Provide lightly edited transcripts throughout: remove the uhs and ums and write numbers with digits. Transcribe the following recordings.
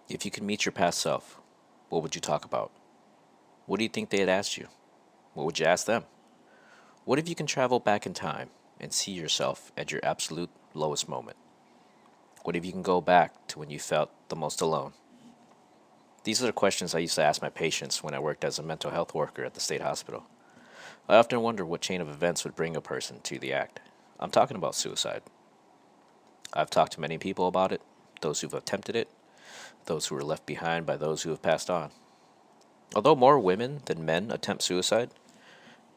If you could meet your past self, what would you talk about? What do you think they'd ask you? What would you ask them? What if you can travel back in time and see yourself at your absolute lowest moment? What if you can go back to when you felt the most alone? These are the questions I used to ask my patients when I worked as a mental health worker at the state hospital. I often wonder what chain of events would bring a person to the act. I'm talking about suicide. I've talked to many people about it, those who've attempted it, those who were left behind by those who have passed on. Although more women than men attempt suicide,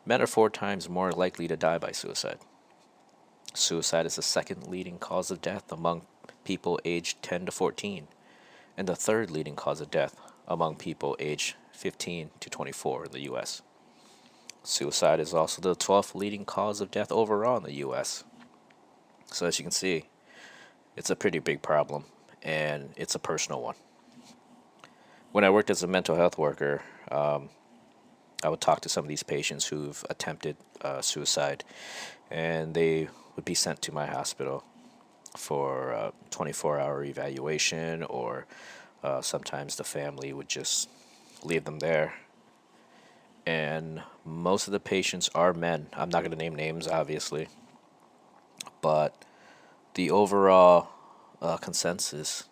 men are 4 times more likely to die by suicide. Suicide is the second leading cause of death among people aged 10 to 14, and the third leading cause of death among people aged 15 to 24 in the U.S. Suicide is also the 12th leading cause of death overall in the U.S. So, as you can see, it's a pretty big problem, and it's a personal one. When I worked as a mental health worker, I would talk to some of these patients who've attempted suicide, and they would be sent to my hospital for a 24-hour evaluation, or sometimes the family would just leave them there. And most of the patients are men. I'm not going to name names, obviously, but the overall consensus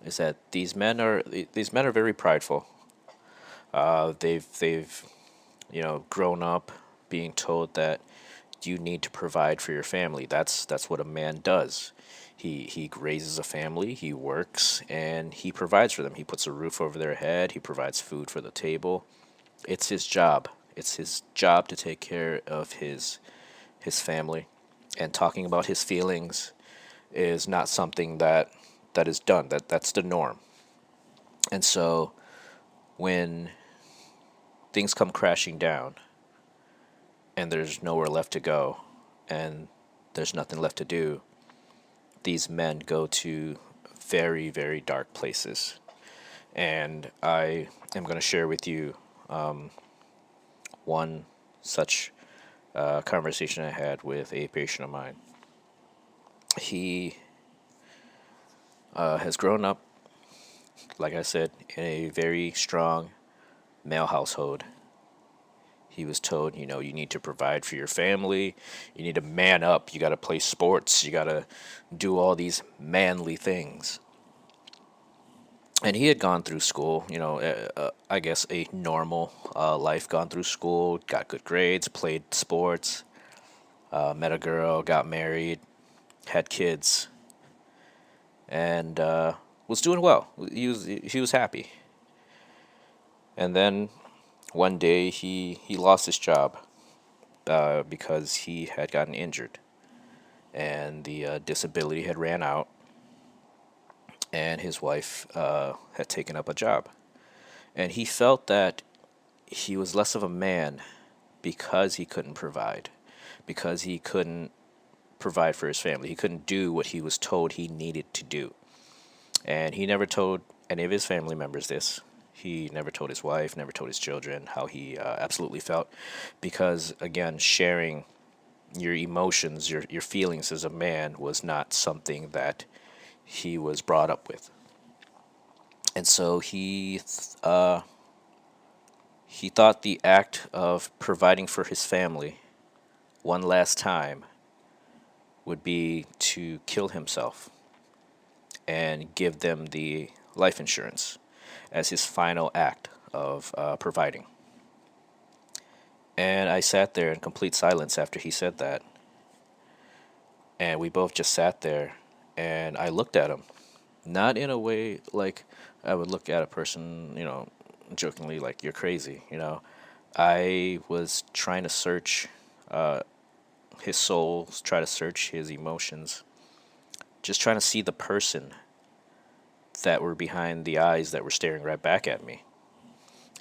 is that these men are very prideful. They've grown up being told that you need to provide for your family. That's what a man does. He raises a family, he works, and he provides for them. He puts a roof over their head, he provides food for the table. It's his job. It's his job to take care of his family. And talking about his feelings is not something that is done. That's the norm. And so when things come crashing down and there's nowhere left to go and there's nothing left to do, these men go to very, very dark places. And I am going to share with you one such conversation I had with a patient of mine. He has grown up, like I said, in a very strong male household. He was told, you need to provide for your family. You need to man up. You got to play sports. You got to do all these manly things. And he had gone through school, I guess a normal life, gone through school, got good grades, played sports, met a girl, got married, had kids, and was doing well. He was happy. And then one day he lost his job because he had gotten injured, and the disability had ran out, and his wife had taken up a job, and he felt that he was less of a man because he couldn't provide, because he couldn't provide for his family. He couldn't do what he was told he needed to do. And he never told any of his family members this. He never told his wife, never told his children how he absolutely felt. Because, again, sharing your emotions, your feelings as a man was not something that he was brought up with. And so he thought the act of providing for his family one last time would be to kill himself and give them the life insurance as his final act of providing. And I sat there in complete silence after he said that. And we both just sat there, and I looked at him. Not in a way like I would look at a person, jokingly, like, you're crazy, I was trying to search his soul, try to search his emotions, just trying to see the person that were behind the eyes that were staring right back at me.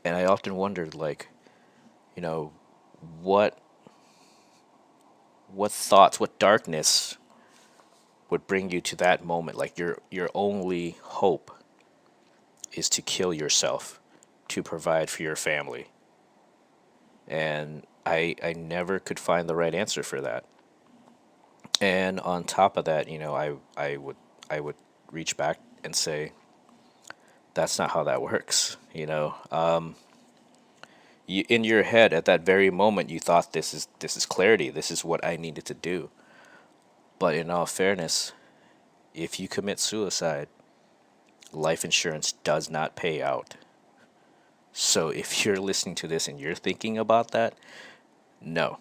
And I often wondered, like, you know, what thoughts, what darkness would bring you to that moment? Like, your only hope is to kill yourself to provide for your family. And I never could find the right answer for that. And on top of that, I would reach back and say, that's not how that works. You, in your head at that very moment, you thought this is clarity. This is what I needed to do. But in all fairness, if you commit suicide, life insurance does not pay out. So if you're listening to this and you're thinking about that, no,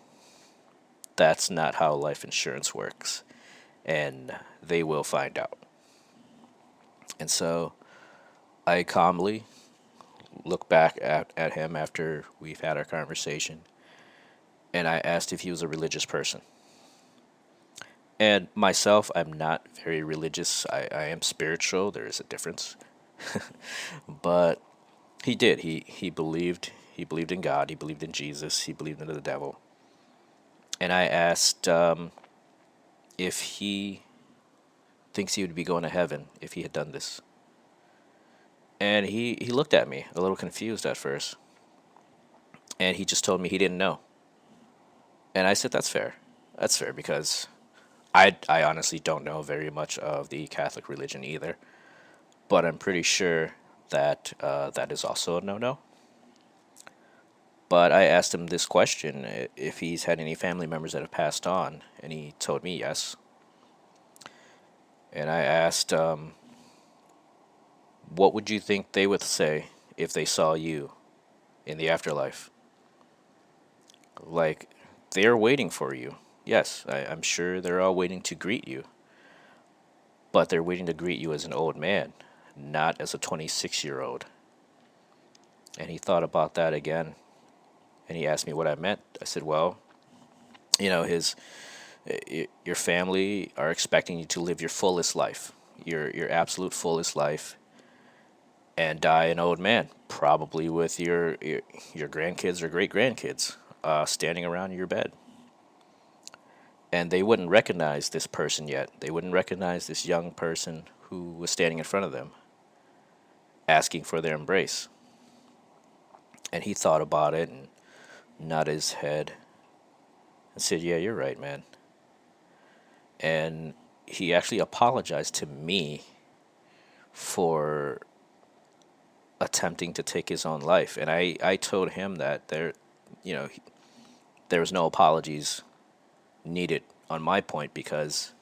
that's not how life insurance works. And they will find out. And so I calmly look back at him after we've had our conversation, and I asked if he was a religious person. And myself, I'm not very religious. I am spiritual. There is a difference. But he did. He believed in God. He believed in Jesus. He believed in the devil. And I asked if he thinks he would be going to heaven if he had done this. And he looked at me a little confused at first. And he just told me he didn't know. And I said, that's fair. That's fair because I honestly don't know very much of the Catholic religion either. But I'm pretty sure that that is also a no-no. But I asked him this question, if he's had any family members that have passed on, and he told me yes. And I asked, what would you think they would say if they saw you in the afterlife? Like, they're waiting for you. Yes, I'm sure they're all waiting to greet you. But they're waiting to greet you as an old man, not as a 26-year-old. And he thought about that again. And he asked me what I meant. I said, well, your family are expecting you to live your fullest life, your absolute fullest life, and die an old man, probably with your grandkids or great grandkids standing around your bed. And they wouldn't recognize this person yet. They wouldn't recognize this young person who was standing in front of them, asking for their embrace. And he thought about it and nodded his head and said, yeah, you're right, man. And he actually apologized to me for attempting to take his own life. And I told him that there was no apologies needed on my point because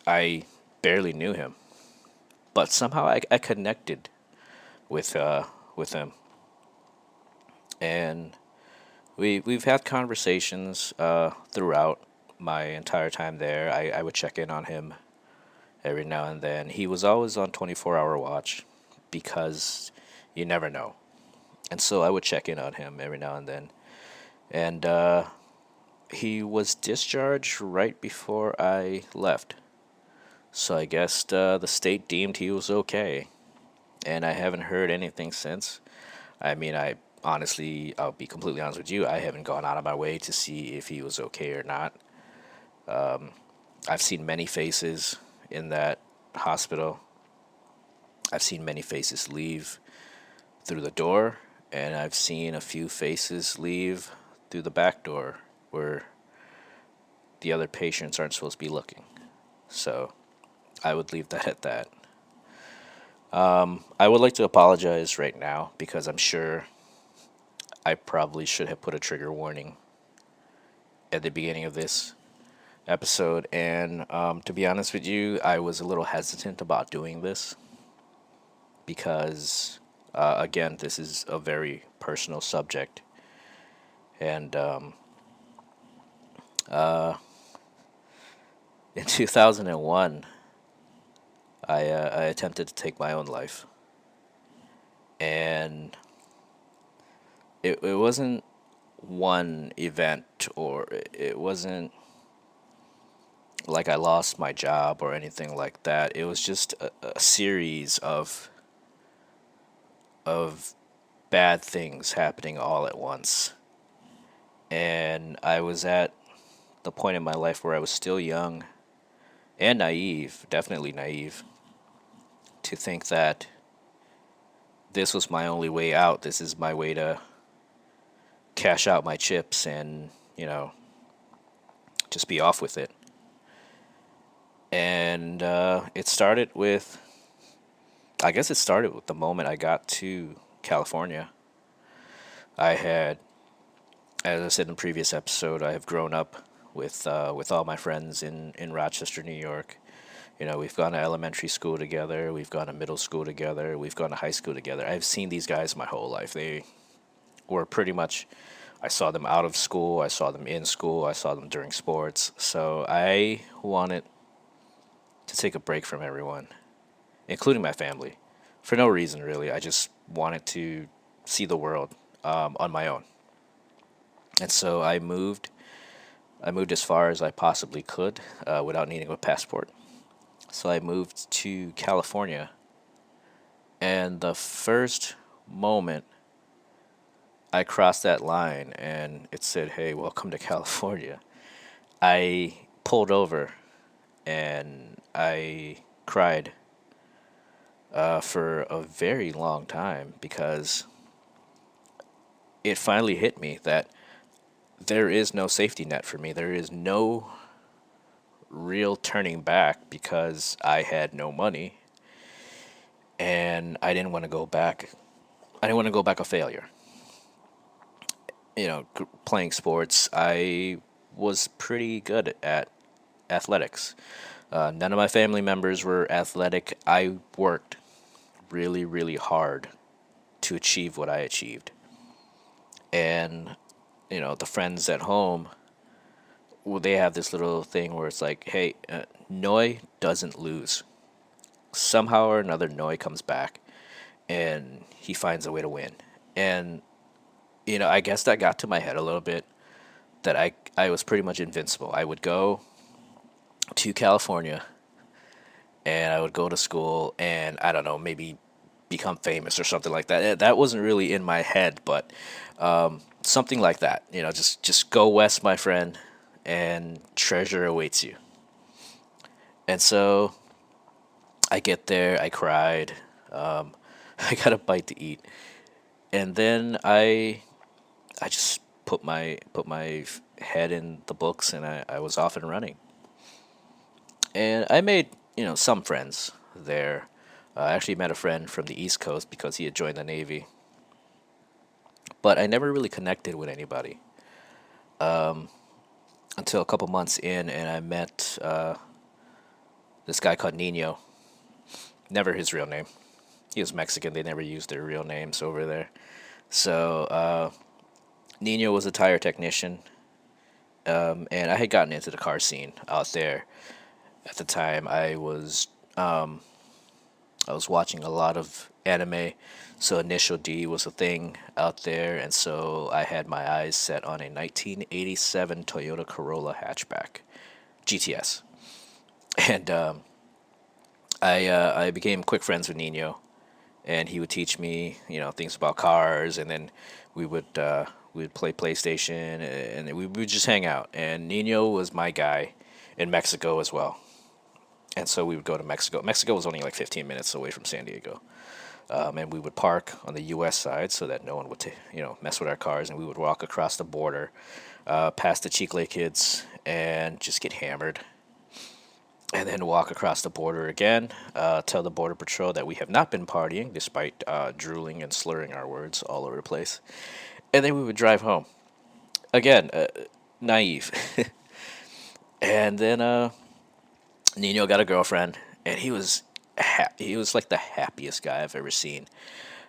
I barely knew him. But somehow I connected with him. And we've had conversations throughout my entire time there. I would check in on him every now and then. He was always on 24-hour watch because you never know. And so I would check in on him every now and then. And he was discharged right before I left. So I guess the state deemed he was okay. And I haven't heard anything since. I mean, I'll be completely honest with you, I haven't gone out of my way to see if he was okay or not. I've seen many faces in that hospital. I've seen many faces leave through the door, and I've seen a few faces leave through the back door where the other patients aren't supposed to be looking. So I would leave that at that. I would like to apologize right now because I'm sure I probably should have put a trigger warning at the beginning of this episode. And to be honest with you, I was a little hesitant about doing this because, again, this is a very personal subject. And in 2001, I attempted to take my own life. And it wasn't one event, or it wasn't like I lost my job or anything like that. It was just a series of bad things happening all at once. And I was at the point in my life where I was still young and naive, definitely naive, to think that this was my only way out. This is my way to cash out my chips and, just be off with it. And it started with, I guess it started with the moment I got to California. I had, as I said in the previous episode, I have grown up with all my friends in Rochester, New York. You know, we've gone to elementary school together, we've gone to middle school together, we've gone to high school together. I've seen these guys my whole life. They were pretty much, I saw them out of school, I saw them in school, I saw them during sports. So I wanted to take a break from everyone, including my family, for no reason really. I just wanted to see the world on my own. And so I moved. I moved as far as I possibly could without needing a passport. So I moved to California, and the first moment I crossed that line and it said, "Hey, welcome to California," I pulled over and I cried for a very long time because it finally hit me that there is no safety net for me. There is no real turning back because I had no money and I didn't want to go back. I didn't want to go back a failure. You know, playing sports, I was pretty good at athletics. None of my family members were athletic. I worked really, really hard to achieve what I achieved. And, you know, the friends at home, well, they have this little thing where it's like, hey, Noi doesn't lose. Somehow or another, Noi comes back and he finds a way to win. And, you know, I guess that got to my head a little bit that I was pretty much invincible. I would go to California and I would go to school and I don't know, maybe become famous or something like that. That wasn't really in my head, but something like that. You know, just go west, my friend, and treasure awaits you. And so I get there, I cried, I got a bite to eat, and then I just put my head in the books and I was off and running. And I made, you know, some friends there. I actually met a friend from the East Coast because he had joined the Navy, but I never really connected with anybody until a couple months in, and I met this guy called Nino. Never his real name. He was Mexican. They never used their real names over there. So Nino was a tire technician, and I had gotten into the car scene out there at the time. I was watching a lot of anime, so Initial D was a thing out there, and so I had my eyes set on a 1987 Toyota Corolla hatchback, GTS, and I became quick friends with Nino, and he would teach me, you know, things about cars, and then we would play PlayStation, and we would just hang out. And Nino was my guy in Mexico as well, and so we would go to Mexico. Mexico was only like 15 minutes away from San Diego, and we would park on the U.S. side so that no one would, mess with our cars, and we would walk across the border, past the Chicle kids, and just get hammered, and then walk across the border again. Tell the border patrol that we have not been partying, despite drooling and slurring our words all over the place, and then we would drive home again, naive, and then Nino got a girlfriend, and he was like the happiest guy I've ever seen.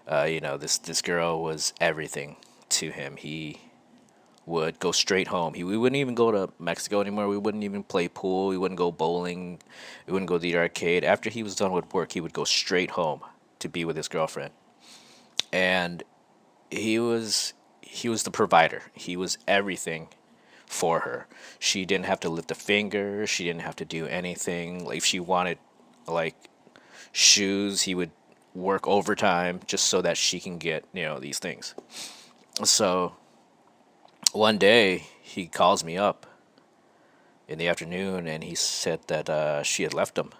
This girl was everything to him. He would go straight home. We wouldn't even go to Mexico anymore. We wouldn't even play pool. We wouldn't go bowling. We wouldn't go to the arcade. After he was done with work, he would go straight home to be with his girlfriend. And he was the provider. He was everything for her. She didn't have to lift a finger. She didn't have to do anything. Like if she wanted like shoes, he would work overtime just so that she can get, these things. So one day he calls me up in the afternoon and he said that she had left him.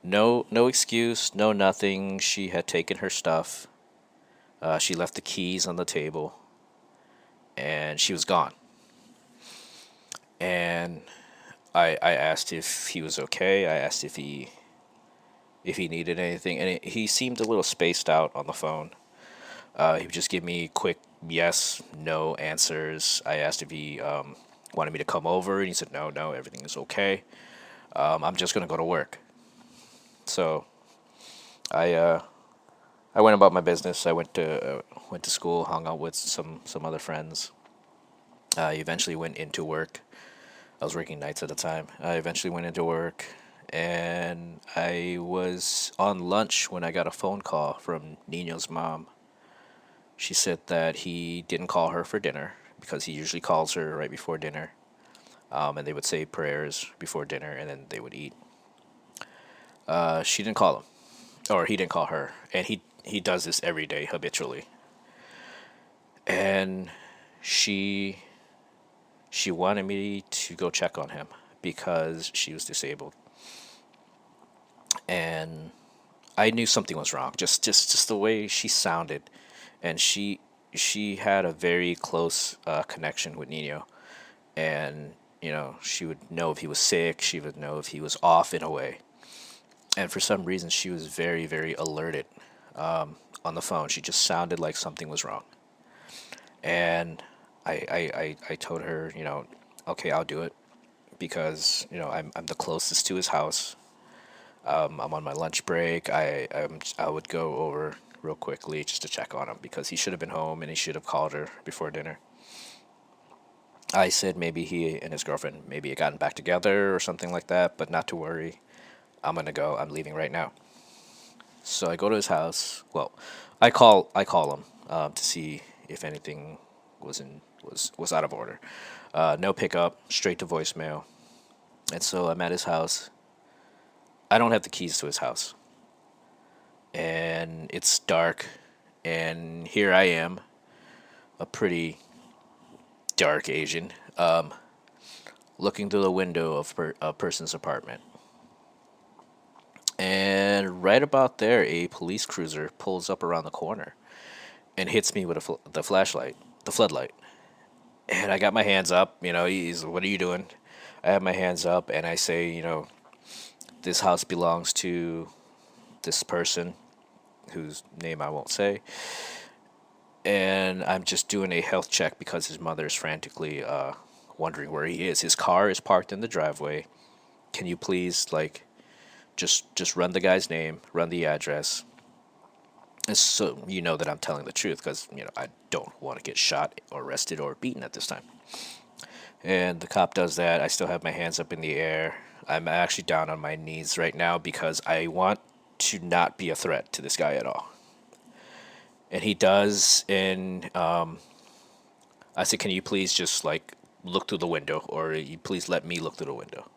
No excuse, no nothing. She had taken her stuff. She left the keys on the table and she was gone. And I asked if he was okay. I asked if he if he needed anything, and he seemed a little spaced out on the phone. He would just give me quick yes, no answers. I asked if he wanted me to come over, and he said no, no, everything is okay. I'm just gonna go to work. So I I went about my business. I went to school, hung out with some other friends. I eventually went into work. I was working nights at the time. I eventually went into work, and I was on lunch when I got a phone call from Nino's mom. She said that he didn't call her for dinner because he usually calls her right before dinner, and they would say prayers before dinner, and then they would eat. She didn't call him, or he didn't call her, and he does this every day habitually. And she she wanted me to go check on him because she was disabled, and I knew something was wrong. Just the way she sounded, and she had a very close connection with Nino, and she would know if he was sick. She would know if he was off in a way, and for some reason she was very alerted on the phone. She just sounded like something was wrong, and I told her, okay, I'll do it because I'm the closest to his house. I'm on my lunch break. I would go over real quickly just to check on him because he should have been home and he should have called her before dinner. I said maybe he and his girlfriend maybe had gotten back together or something like that, but not to worry. I'm gonna go. I'm leaving right now. So I go to his house. Well, I call him to see if anything was out of order. No pickup, straight to voicemail. And so I'm at his house. I don't have the keys to his house, and it's dark. And here I am, a pretty dark Asian, looking through the window of a person's apartment. And right about there, a police cruiser pulls up around the corner and hits me with the flashlight, the floodlight. And I got my hands up. He's, what are you doing? I have my hands up and I say, this house belongs to this person whose name I won't say. And I'm just doing a health check because his mother is frantically wondering where he is. His car is parked in the driveway. Can you please, like, just run the guy's name, run the address, and so you know that I'm telling the truth because I don't want to get shot or arrested or beaten at this time. And the cop does that. I still have my hands up in the air. I'm actually down on my knees right now because I want to not be a threat to this guy at all. And he does, and I said, "Can you please just like look through the window, or you please let me look through the window?"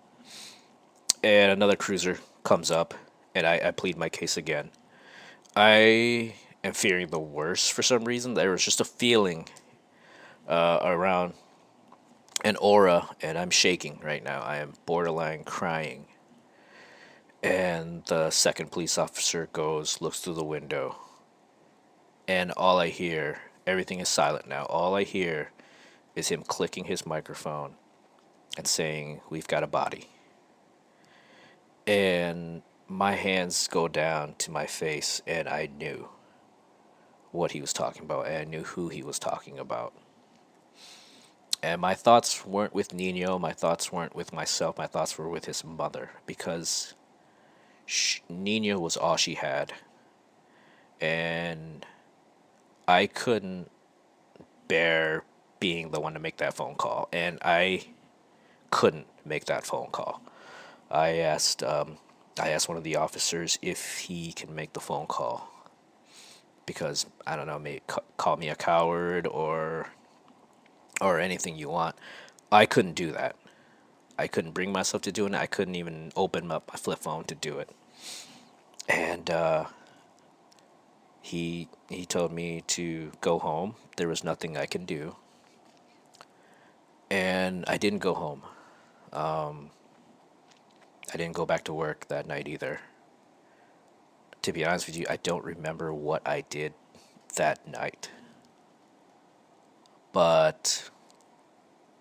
And another cruiser comes up, and I plead my case again. I am fearing the worst for some reason. There was just a feeling around an aura, and I'm shaking right now. I am borderline crying. And the second police officer goes, looks through the window, and all I hear, everything is silent now. All I hear is him clicking his microphone and saying, "We've got a body." And my hands go down to my face, and I knew what he was talking about, and I knew who he was talking about. And my thoughts weren't with Nino, my thoughts weren't with myself, my thoughts were with his mother, because Nino was all she had. And I couldn't bear being the one to make that phone call, and I couldn't make that phone call. I asked I asked one of the officers if he can make the phone call because I don't know, maybe call me a coward or anything you want. I couldn't do that. I couldn't bring myself to doing it. I couldn't even open up my flip phone to do it. And he told me to go home. There was nothing I can do, and I didn't go home. I didn't go back to work that night either. To be honest with you, I don't remember what I did that night. But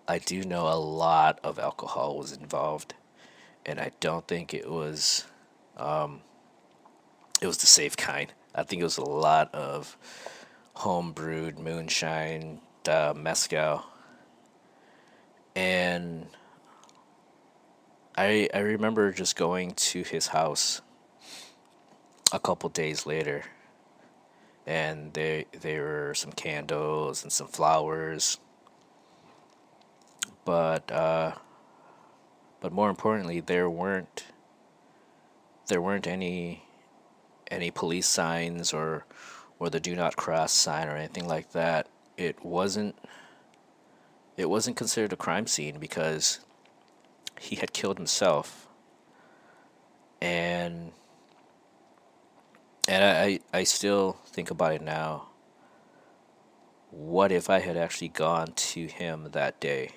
I do know a lot of alcohol was involved, and I don't think it was It was the safe kind. I think it was a lot of home brewed moonshine, mezcal, and I remember just going to his house a couple days later, and there were some candles and some flowers, but but more importantly, there weren't any police signs or the do not cross sign or anything like that. It wasn't considered a crime scene because he had killed himself, and I still think about it now. What if I had actually gone to him that day?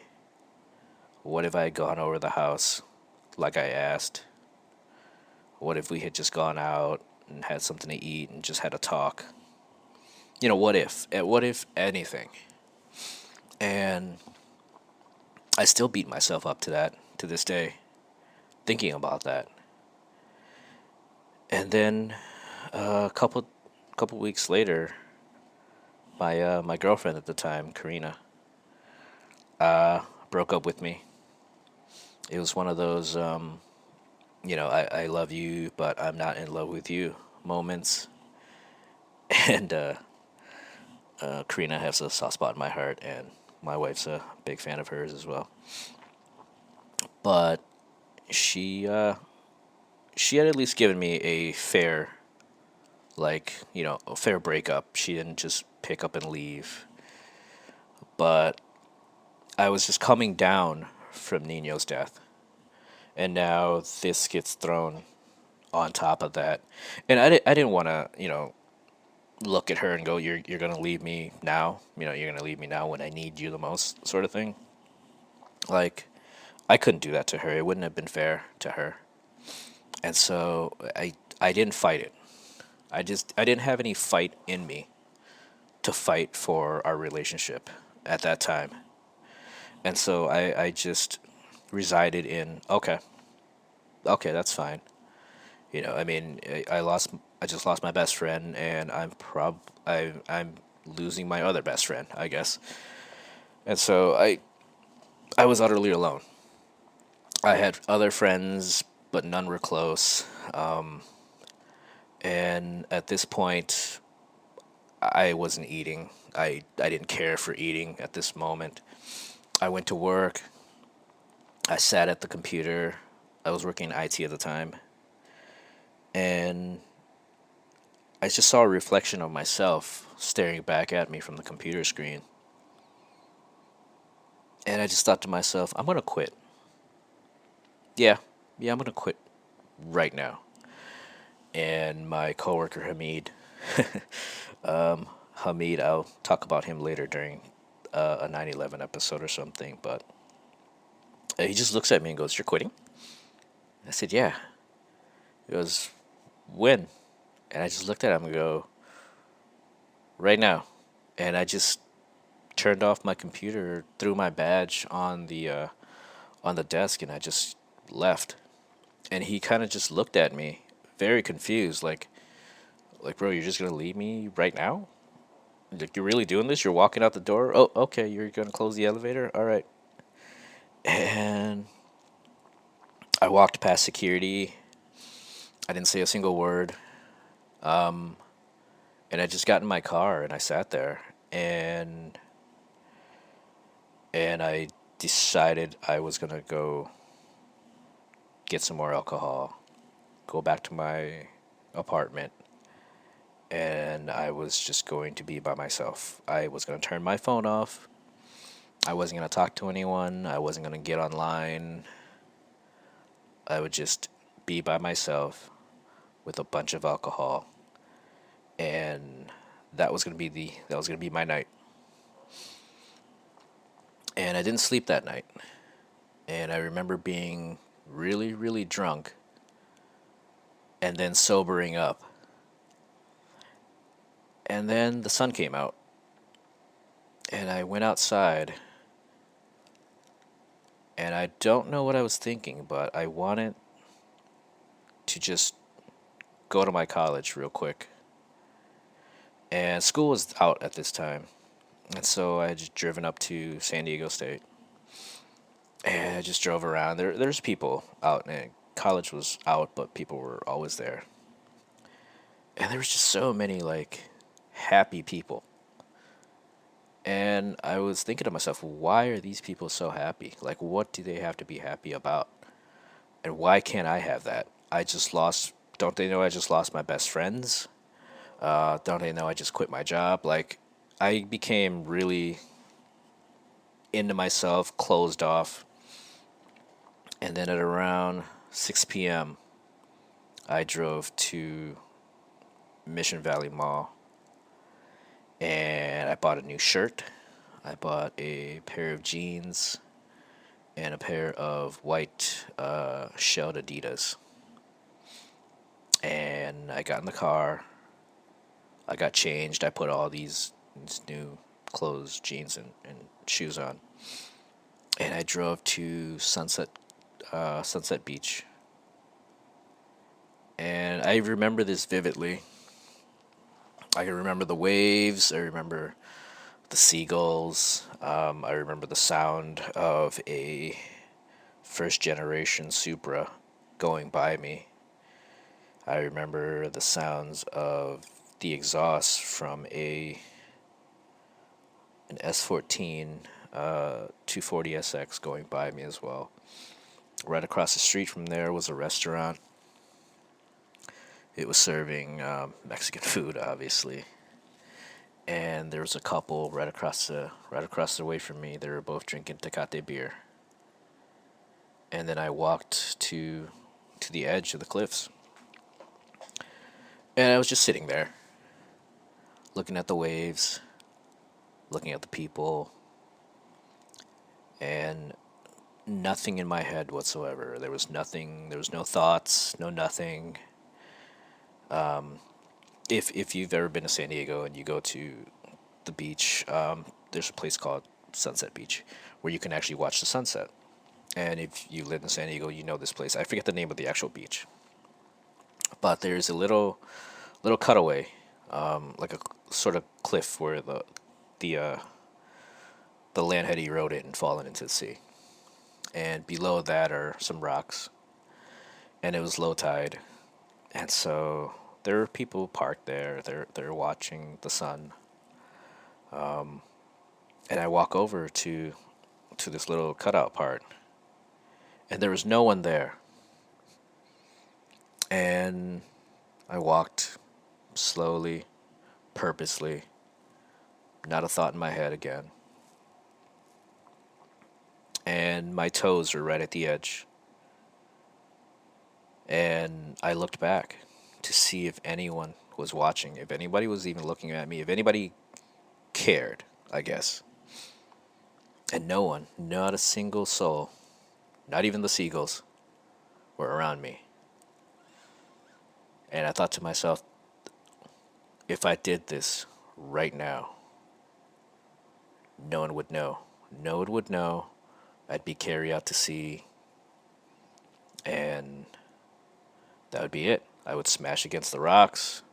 What if I had gone over the house like I asked? What if we had just gone out and had something to eat and just had a talk? What if? What if anything? And I still beat myself up to this day, thinking about that. And then a couple weeks later, my girlfriend at the time, Karina, broke up with me. It was one of those, I love you, but I'm not in love with you moments. And Karina has a soft spot in my heart, and my wife's a big fan of hers as well. But she had at least given me a fair, a fair breakup. She didn't just pick up and leave. But I was just coming down from Nino's death, and now this gets thrown on top of that. And I didn't want to, look at her and go, you're gonna leave me now. You're gonna leave me now when I need you the most, sort of thing. Like, I couldn't do that to her. It wouldn't have been fair to her. And so I didn't fight it. I didn't have any fight in me to fight for our relationship at that time. And so I just resided in, okay, okay, that's fine. I mean, I just lost my best friend, and I'm losing my other best friend, I guess. And so I was utterly alone. I had other friends, but none were close. And at this point, I wasn't eating. I didn't care for eating at this moment. I went to work. I sat at the computer. I was working in IT at the time. And I just saw a reflection of myself staring back at me from the computer screen. And I just thought to myself, I'm going to quit. Yeah, yeah, I'm going to quit right now. And my coworker Hamid, I'll talk about him later during a 9/11 episode or something, but he just looks at me and goes, "You're quitting?" I said, "Yeah." He goes, "When?" And I just looked at him and go, "Right now." And I just turned off my computer, threw my badge on the desk, and I just left. And he kind of just looked at me, very confused, like, bro, you're just gonna leave me right now? Like, you're really doing this? You're walking out the door? Oh, okay, you're gonna close the elevator? All right. And I walked past security. I didn't say a single word. And I just got in my car and I sat there, and I decided I was gonna go get some more alcohol, go back to my apartment, and I was just going to be by myself. I was going to turn my phone off. I wasn't going to talk to anyone. I wasn't going to get online. I would just be by myself with a bunch of alcohol, and that was going to be my night. And I didn't sleep that night. And I remember being really, really drunk and then sobering up. And then the sun came out, and I went outside, and I don't know what I was thinking, but I wanted to just go to my college real quick. And school was out at this time. And so I had just driven up to San Diego State. And I just drove around. There's people out, and college was out, but people were always there. And there was just so many like happy people. And I was thinking to myself, why are these people so happy? Like, what do they have to be happy about? And why can't I have that? I just lost, don't they know I just lost my best friends? Don't they know I just quit my job? Like, I became really into myself, closed off. And then at around 6 p.m., I drove to Mission Valley Mall and I bought a new shirt. I bought a pair of jeans and a pair of white shelled Adidas. And I got in the car. I got changed. I put all these new clothes, jeans, and shoes on. And I drove to Sunset Beach. And I remember this vividly. I can remember the waves. I remember the seagulls. I remember the sound of a first generation Supra going by me. I remember the sounds of the exhaust from an S14 240SX going by me as well. Right across the street from there was a restaurant. It was serving Mexican food, obviously. And there was a couple right across the way from me. They were both drinking Tecate beer. And then I walked to the edge of the cliffs. And I was just sitting there, looking at the waves, looking at the people, and nothing in my head whatsoever. There was nothing, there was no thoughts, no nothing. If you've ever been to San Diego and you go to the beach, there's a place called Sunset Beach where you can actually watch the sunset. And if you live in San Diego, you know this place. I forget the name of the actual beach, but there's a little cutaway, like a sort of cliff where the uh, the land had eroded and fallen into the sea, and below that are some rocks, and it was low tide, and so there were people parked there. They're watching the sun, and I walk over to this little cutout part, and there was no one there, and I walked slowly, purposely, not a thought in my head again. And my toes were right at the edge. And I looked back to see if anyone was watching, if anybody was even looking at me, if anybody cared, I guess. And no one, not a single soul, not even the seagulls, were around me. And I thought to myself, if I did this right now, no one would know. No one would know. I'd be carried out to sea, and that would be it. I would smash against the rocks.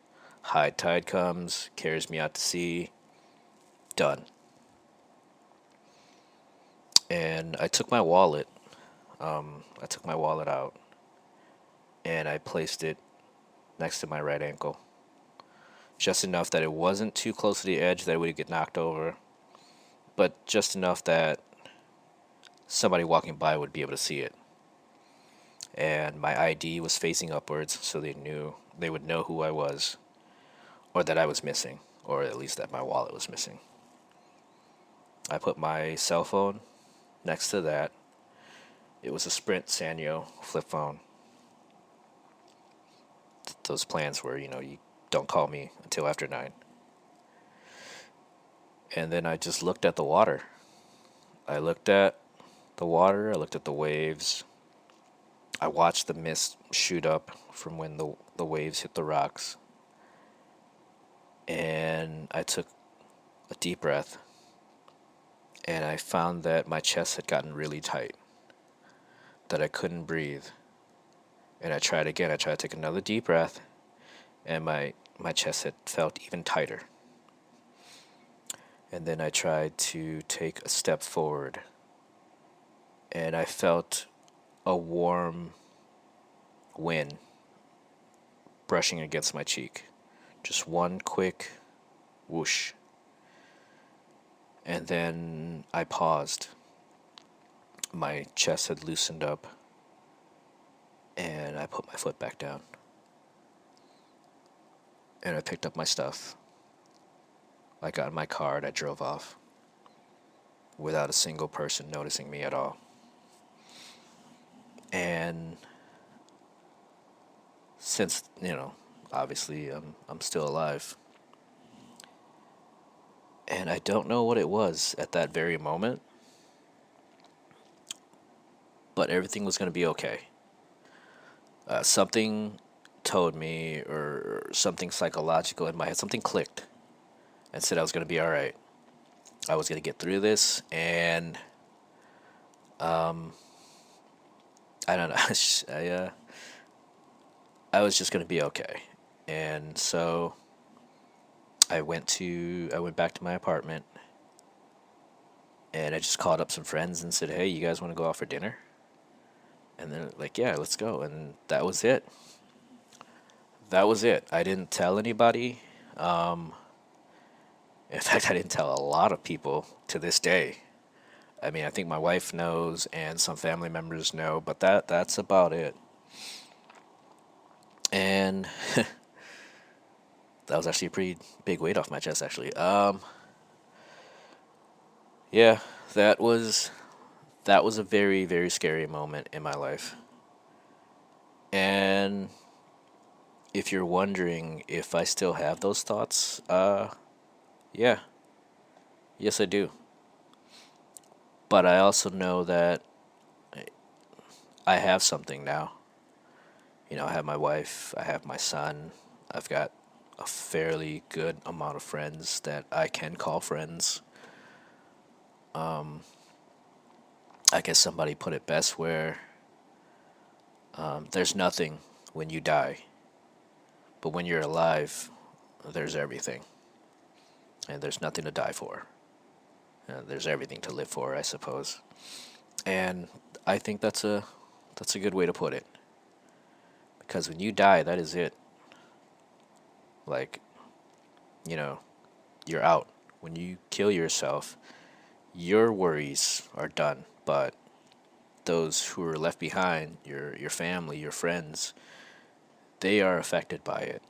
High tide comes, carries me out to sea. Done. And I took my wallet. I took my wallet out, and I placed it next to my right ankle, just enough that it wasn't too close to the edge that it would get knocked over, but just enough that somebody walking by would be able to see it. And my ID was facing upwards, so they would know who I was, or that I was missing, or at least that my wallet was missing. I put my cell phone next to that. It was a Sprint Sanyo flip phone. Those plans where, you don't call me until after 9. And then I just looked at the water. I looked at the water, I looked at the waves. I watched the mist shoot up from when the waves hit the rocks. And I took a deep breath. And I found that my chest had gotten really tight, that I couldn't breathe. And I tried again. I tried to take another deep breath. and my chest had felt even tighter. And then I tried to take a step forward, and I felt a warm wind brushing against my cheek. Just one quick whoosh. And then I paused. My chest had loosened up, and I put my foot back down. And I picked up my stuff. I got in my car and I drove off without a single person noticing me at all. And since, obviously I'm still alive. And I don't know what it was at that very moment, but everything was going to be okay. Something told me, or something psychological in my head, something clicked and said I was going to be all right. I was going to get through this, and I don't know. I was just going to be okay. And so I went back to my apartment, and I just called up some friends and said, "Hey, you guys want to go out for dinner?" And they're like, "Yeah, let's go." And that was it. That was it. I didn't tell anybody. In fact, I didn't tell a lot of people to this day. I mean, I think my wife knows and some family members know, but that's about it. And that was actually a pretty big weight off my chest, actually. Yeah, that was a very, very scary moment in my life. And if you're wondering if I still have those thoughts, yeah, yes, I do. But I also know that I have something now. I have my wife, I have my son, I've got a fairly good amount of friends that I can call friends. I guess somebody put it best where there's nothing when you die, but when you're alive, there's everything. And there's nothing to die for. There's everything to live for, I suppose. And I think that's a good way to put it. Because when you die, that is it. Like, you know, you're out. When you kill yourself, your worries are done. But those who are left behind, your family, your friends, they are affected by it.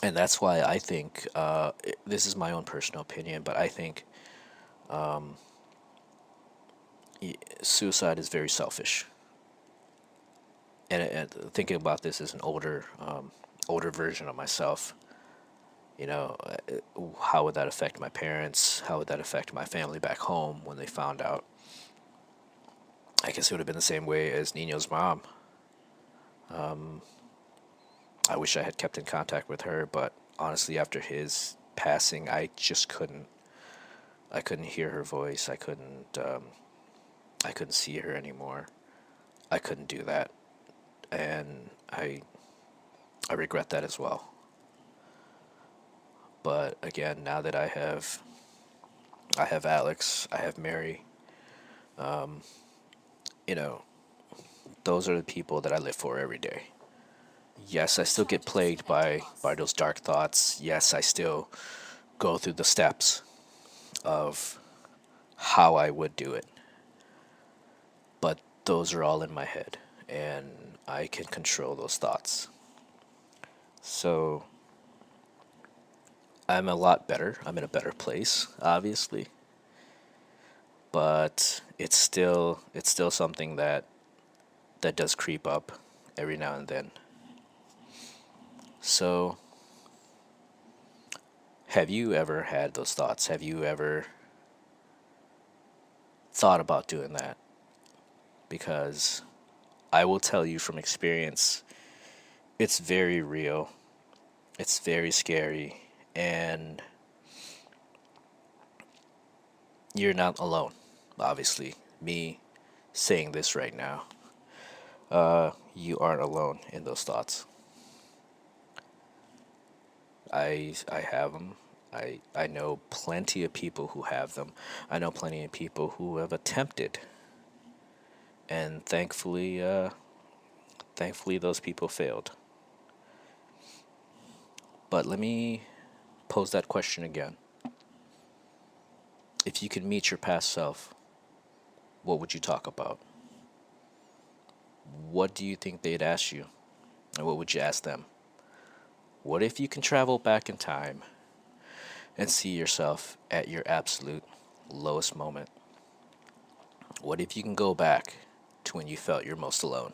And that's why I think, this is my own personal opinion, but I think suicide is very selfish. And thinking about this as an older version of myself, how would that affect my parents? How would that affect my family back home when they found out? I guess it would have been the same way as Nino's mom. I wish I had kept in contact with her, but honestly, after his passing, I just couldn't. I couldn't hear her voice. I couldn't. I couldn't see her anymore. I couldn't do that, and I regret that as well. But again, now that I have Alex, I have Mary. You know, those are the people that I live for every day. Yes, I still get plagued by those dark thoughts. Yes, I still go through the steps of how I would do it. But those are all in my head, and I can control those thoughts. So I'm a lot better. I'm in a better place, obviously, but it's still something that does creep up every now and then. So, have you ever had those thoughts? Have you ever thought about doing that? Because I will tell you from experience, it's very real. It's very scary, and you're not alone. Obviously, me saying this right now, you aren't alone in those thoughts. I have them. I know plenty of people who have them. I know plenty of people who have attempted, and thankfully those people failed. But let me pose that question again. If you could meet your past self, what would you talk about? What do you think they'd ask you? And what would you ask them? What if you can travel back in time and see yourself at your absolute lowest moment? What if you can go back to when you felt your most alone?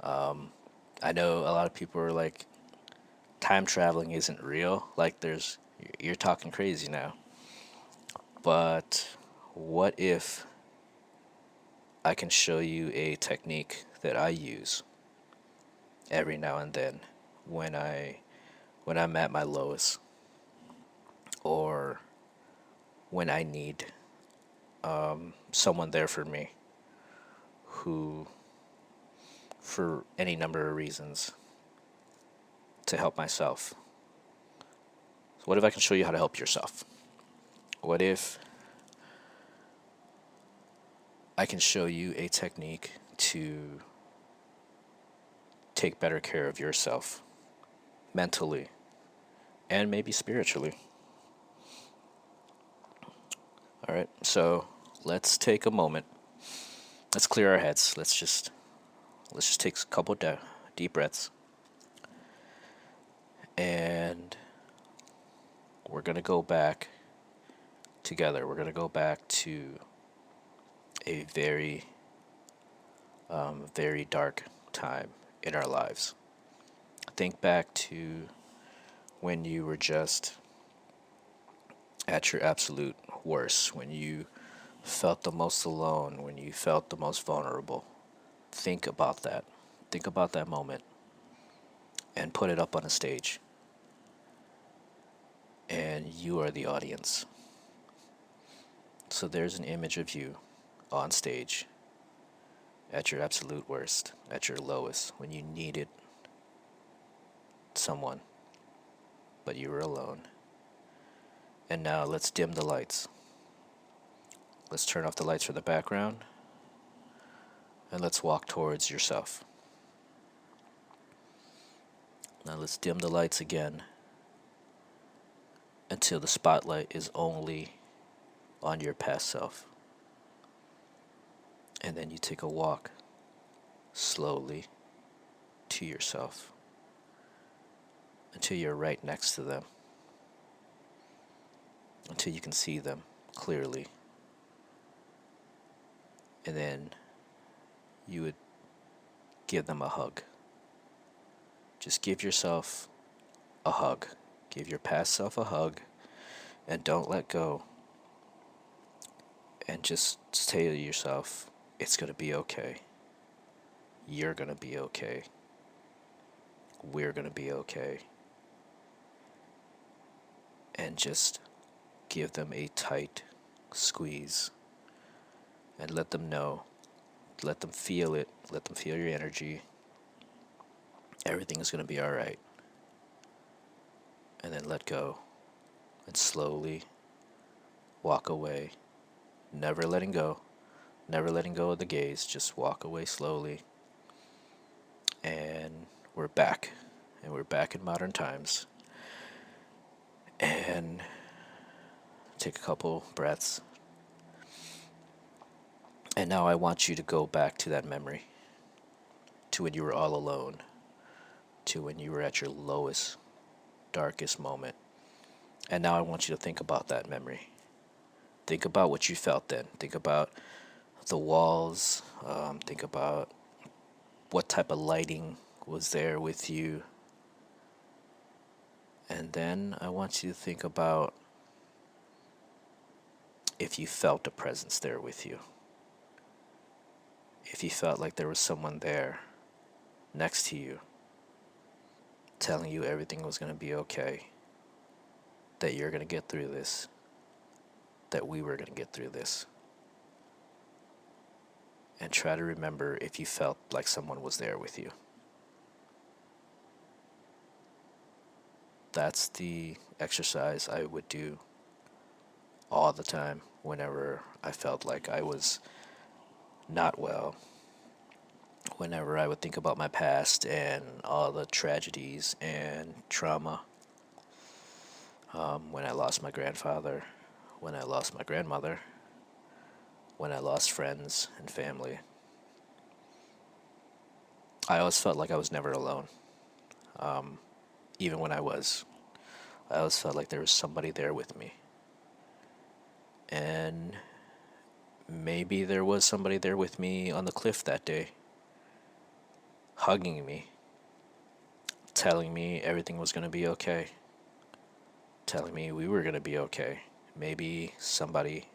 I know a lot of people are like, time traveling isn't real. Like, you're talking crazy now. But what if I can show you a technique that I use every now and then when I'm at my lowest, or when I need someone there for me who, for any number of reasons, to help myself. So what if I can show you how to help yourself? What if I can show you a technique to take better care of yourself mentally and maybe spiritually? All right, so let's take a moment. Let's clear our heads. Let's just take a couple deep breaths, and we're gonna go back together. We're gonna go back to a very dark time in our lives. Think back to when you were just at your absolute worst, when you felt the most alone, when you felt the most vulnerable. Think about that. Think about that moment and put it up on a stage. And you are the audience. So there's an image of you on stage at your absolute worst, at your lowest, when you needed someone, but you were alone. And now let's dim the lights. Let's turn off the lights for the background, and let's walk towards yourself. Now let's dim the lights again until the spotlight is only on your past self. And then you take a walk slowly to yourself until you're right next to them, until you can see them clearly. And then you would give them a hug. Just give yourself a hug. Give your past self a hug and don't let go. And just say to yourself, it's going to be okay. You're going to be okay. We're going to be okay. And just give them a tight squeeze and let them know, let them feel it, let them feel your energy. Everything is going to be all right. And then let go and slowly walk away, never letting go, never letting go of the gaze, just walk away slowly. And we're back, and we're back in modern times. And take a couple breaths. And now I want you to go back to that memory, to when you were all alone, to when you were at your lowest, darkest moment. And now I want you to think about that memory. Think about what you felt then. Think about the walls. Think about what type of lighting was there with you. And then I want you to think about if you felt a presence there with you. If you felt like there was someone there next to you telling you everything was going to be okay, that you're going to get through this, that we were going to get through this. And try to remember, if you felt like someone was there with you. That's the exercise I would do all the time whenever I felt like I was not well, whenever I would think about my past and all the tragedies and trauma, when I lost my grandfather, when I lost my grandmother, when I lost friends and family. I always felt like I was never alone, even when I was. I always felt like there was somebody there with me. And maybe there was somebody there with me on the cliff that day, hugging me, telling me everything was going to be okay, telling me we were going to be okay. Maybe somebody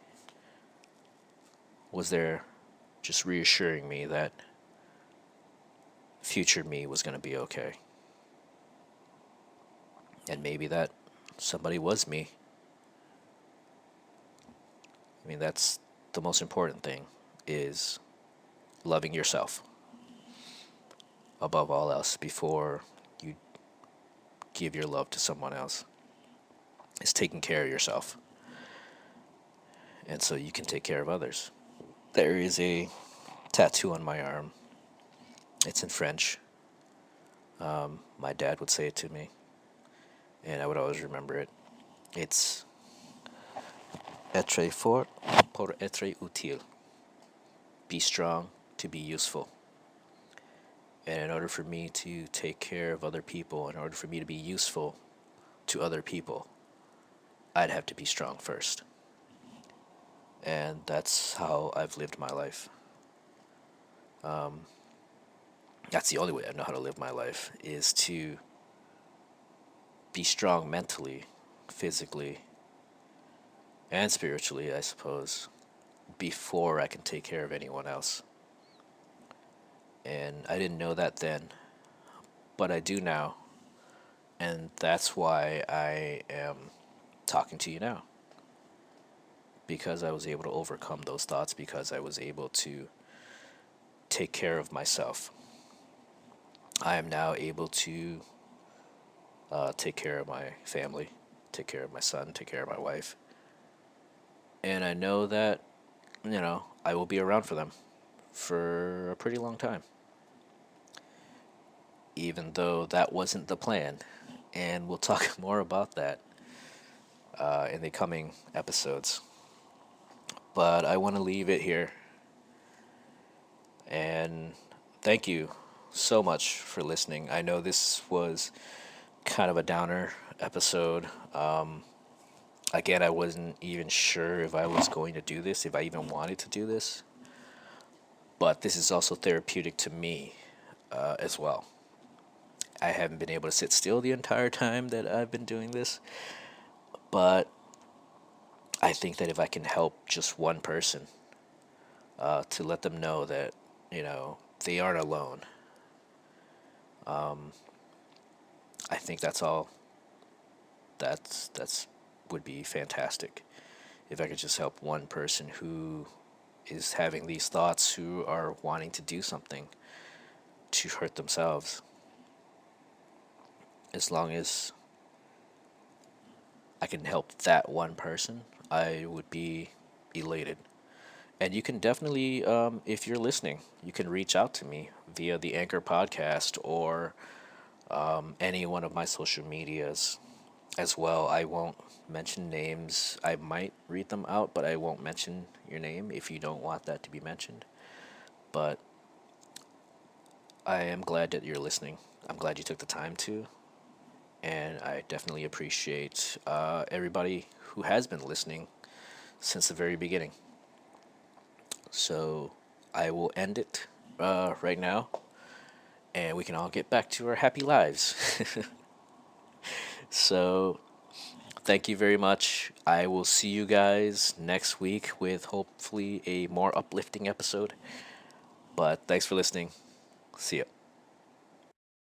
was there just reassuring me that future me was going to be okay. And maybe that somebody was me. I mean, that's the most important thing, is loving yourself above all else before you give your love to someone else. It's taking care of yourself, and so you can take care of others. There is a tattoo on my arm. It's in French. My dad would say it to me, and I would always remember it. It's être fort pour être utile. Be strong to be useful. And in order for me to take care of other people, in order for me to be useful to other people, I'd have to be strong first. And that's how I've lived my life. That's the only way I know how to live my life, is to be strong mentally, physically, and spiritually, I suppose, before I can take care of anyone else. And I didn't know that then, but I do now. And that's why I am talking to you now. Because I was able to overcome those thoughts, because I was able to take care of myself. I am now able to take care of my family, take care of my son, take care of my wife. And I know that, I will be around for them for a pretty long time. Even though that wasn't the plan. And we'll talk more about that in the coming episodes. But I want to leave it here. And thank you so much for listening. I know this was kind of a downer episode. Again, I wasn't even sure if I was going to do this, if I even wanted to do this. But this is also therapeutic to me as well. I haven't been able to sit still the entire time that I've been doing this. But I think that if I can help just one person to let them know that, they aren't alone, I think that's all. That's would be fantastic. If I could just help one person who is having these thoughts, who are wanting to do something to hurt themselves. As long as I can help that one person, I would be elated. And you can definitely, if you're listening, you can reach out to me via the Anchor podcast or any one of my social medias as well. I won't mention names. I might read them out, but I won't mention your name if you don't want that to be mentioned. But I am glad that you're listening. I'm glad you took the time to. And I definitely appreciate everybody who has been listening since the very beginning. So I will end it right now, and we can all get back to our happy lives. So thank you very much. I will see you guys next week with hopefully a more uplifting episode. But thanks for listening. See ya.